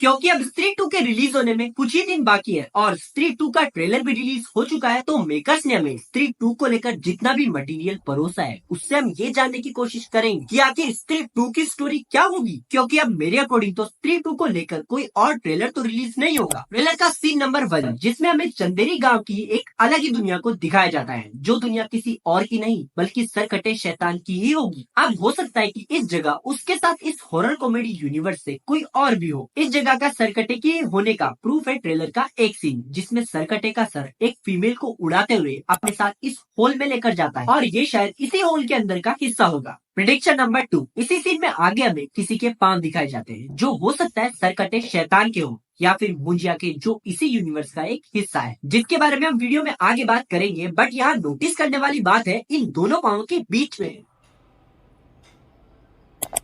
क्योंकि अब स्त्री 2 के रिलीज होने में कुछ ही दिन बाकी है और स्त्री 2 का ट्रेलर भी रिलीज हो चुका है, तो मेकर्स ने हमें स्त्री 2 को लेकर जितना भी मटेरियल परोसा है उससे हम ये जानने की कोशिश करेंगे कि आखिर स्त्री 2 की स्टोरी क्या होगी। क्योंकि अब मेरे अकॉर्डिंग तो स्त्री 2 को लेकर कोई और ट्रेलर तो रिलीज नहीं होगा। ट्रेलर का सीन नंबर 1 जिसमें हमें चंदेरी गाँव की एक अलग ही दुनिया को दिखाया जाता है, जो दुनिया किसी और की नहीं बल्कि सरकटे शैतान की ही होगी। अब हो सकता है कि इस जगह उसके साथ इस हॉरर कॉमेडी यूनिवर्स से कोई और भी हो। इस जगह का सरकटे के होने का प्रूफ है ट्रेलर का एक सीन जिसमें सरकटे का सर एक फीमेल को उड़ाते हुए अपने साथ इस होल में लेकर जाता है और ये शायद इसी होल के अंदर का हिस्सा होगा। प्रिडिक्शन नंबर 2, इसी सीन में आगे हमें किसी के पांव दिखाए जाते हैं जो हो सकता है सरकटे शैतान के हो या फिर मुंजिया के, जो इसी यूनिवर्स का एक हिस्सा है, जिसके बारे में हम वीडियो में आगे बात करेंगे। बट यहाँ नोटिस करने वाली बात है इन दोनों पांवों के बीच में।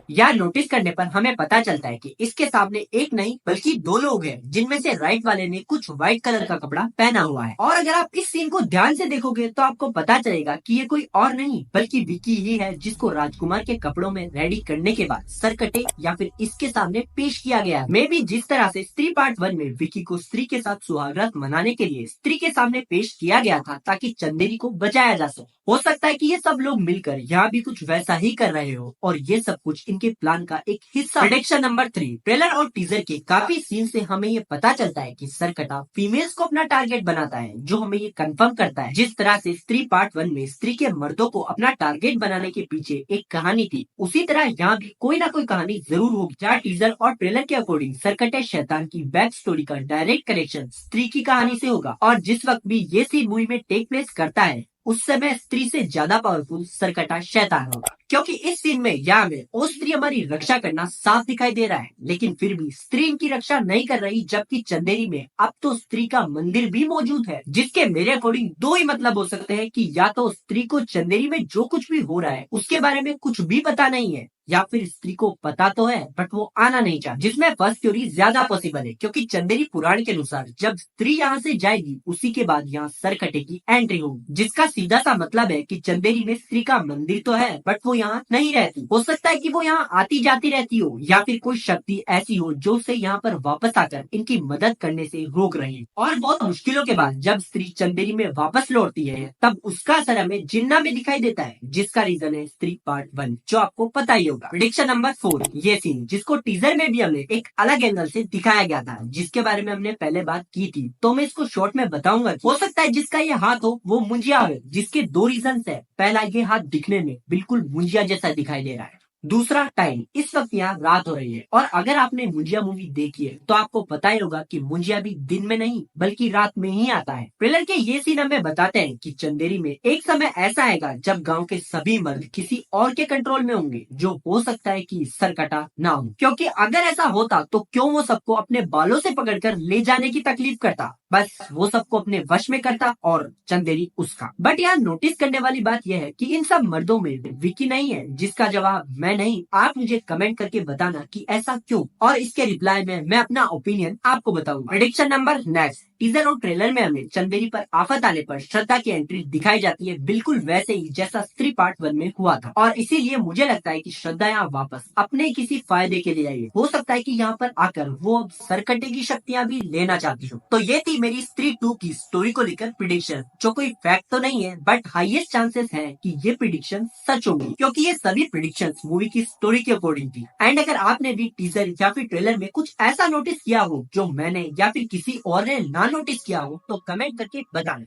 यह नोटिस करने पर हमें पता चलता है कि इसके सामने एक नहीं बल्कि दो लोग हैं, जिनमें से राइट वाले ने कुछ व्हाइट कलर का कपड़ा पहना हुआ है। और अगर आप इस सीन को ध्यान से देखोगे तो आपको पता चलेगा कि ये कोई और नहीं बल्कि विकी ही है, जिसको राजकुमार के कपड़ों में रेडी करने के बाद सरकटे या फिर इसके सामने पेश किया गया है। मे भी जिस तरह से स्त्री पार्ट 1 में विकी को स्त्री के साथ सुहागरात मनाने के लिए स्त्री के सामने पेश किया गया था ताकि चंदेरी को बचाया जा सके, हो सकता है कि ये सब लोग मिलकर यहाँ भी कुछ वैसा ही कर रहे हो और ये सब कुछ इनके प्लान का एक हिस्सा। प्रेडिक्शन नंबर 3, ट्रेलर और टीजर के काफी सीन से हमें ये पता चलता है कि सरकटा फीमेल्स को अपना टारगेट बनाता है, जो हमें ये कंफर्म करता है जिस तरह से स्त्री पार्ट 1 में स्त्री के मर्दों को अपना टारगेट बनाने के पीछे एक कहानी थी, उसी तरह यहाँ भी कोई ना कोई कहानी जरूर होगी जहाँ टीजर और ट्रेलर के अकॉर्डिंग सरकटे शैतान की बैक स्टोरी का डायरेक्ट कनेक्शन स्त्री की कहानी से होगा। और जिस वक्त भी ये सीन मूवी में टेक प्लेस करता है उस समय स्त्री से ज्यादा पावरफुल सरकटा शैतान होगा, क्योंकि इस सीन में यहाँ में वो स्त्री हमारी रक्षा करना साफ दिखाई दे रहा है, लेकिन फिर भी स्त्री इनकी रक्षा नहीं कर रही, जबकि चंदेरी में अब तो स्त्री का मंदिर भी मौजूद है, जिसके मेरे अकॉर्डिंग दो ही मतलब हो सकते हैं कि या तो स्त्री को चंदेरी में जो कुछ भी हो रहा है उसके बारे में कुछ भी पता नहीं है, या फिर स्त्री को पता तो है बट वो आना नहीं चाहती, जिसमें फर्स्ट थ्योरी ज्यादा पॉसिबल है, क्योंकि चंदेरी पुराण के अनुसार जब स्त्री यहाँ से जाएगी उसी के बाद यहाँ सरकटे की एंट्री होगी, जिसका सीधा सा मतलब है कि चंदेरी में स्त्री का मंदिर तो है बट वो यहाँ नहीं रहती। हो सकता है कि वो यहाँ आती जाती रहती हो या फिर कोई शक्ति ऐसी हो जो उसे यहाँ पर वापस आकर इनकी मदद करने से रोक रही है। और बहुत मुश्किलों के बाद जब स्त्री चंदेरी में वापस लौटती है तब उसका असर हमें जिन्ना में दिखाई देता है, जिसका रीजन है स्त्री पार्ट 1, जो आपको पता ही होगा। प्रेडिक्शन नंबर 4, ये सीन जिसको टीजर में भी हमें एक अलग एंगल से दिखाया गया था, जिसके बारे में हमने पहले बात की थी, तो मैं इसको शॉर्ट में बताऊंगा। हो सकता है जिसका ये हाथ हो वो मुंजिया हो, जिसके दो रीजन है। पहला, ये हाथ दिखने में बिल्कुल मुंजिया जैसा दिखाई दे रहा है। दूसरा, टाइम, इस वक्त यहाँ रात हो रही है और अगर आपने मुंजिया मूवी देखी है तो आपको पता ही होगा कि मुंजिया भी दिन में नहीं बल्कि रात में ही आता है। ट्रेलर के ये सीन हमें बताते हैं कि चंदेरी में एक समय ऐसा आएगा जब गांव के सभी मर्द किसी और के कंट्रोल में होंगे, जो हो सकता है कि सरकटा ना हो, क्योंकि अगर ऐसा होता तो क्यों वो सबको अपने बालों से पकड़कर ले जाने की तकलीफ करता, बस वो सबको अपने वश में करता और चंदेरी उसका। बट यहाँ नोटिस करने वाली बात यह है कि इन सब मर्दों में विकी नहीं है, जिसका जवाब मैं नहीं, आप मुझे कमेंट करके बताना कि ऐसा क्यों, और इसके रिप्लाई में मैं अपना ओपिनियन आपको बताऊंगा। प्रेडिक्शन नंबर नेक्स्ट, टीजर और ट्रेलर में हमें चंदेरी पर आफत आने पर श्रद्धा की एंट्री दिखाई जाती है, बिल्कुल वैसे ही जैसा स्त्री पार्ट 1 में हुआ था, और इसीलिए मुझे लगता है कि श्रद्धा यहाँ वापस अपने किसी फायदे के लिए आई है। हो सकता है कि यहाँ पर आकर वो अब सरकटे की शक्तियाँ भी लेना चाहती हो। तो ये थी मेरी स्त्री 2 की स्टोरी को लेकर प्रिडिक्शन, जो कोई फैक्ट तो नहीं है बट हाईएस्ट चांसेस है कि ये प्रिडिक्शन सच होंगी, क्योंकि ये सभी प्रिडिक्शन मूवी की स्टोरी के अकॉर्डिंग थी। एंड अगर आपने भी टीजर या फिर ट्रेलर में कुछ ऐसा नोटिस किया हो जो मैंने या फिर किसी और ने ना नोटिस किया हो तो कमेंट करके बताना।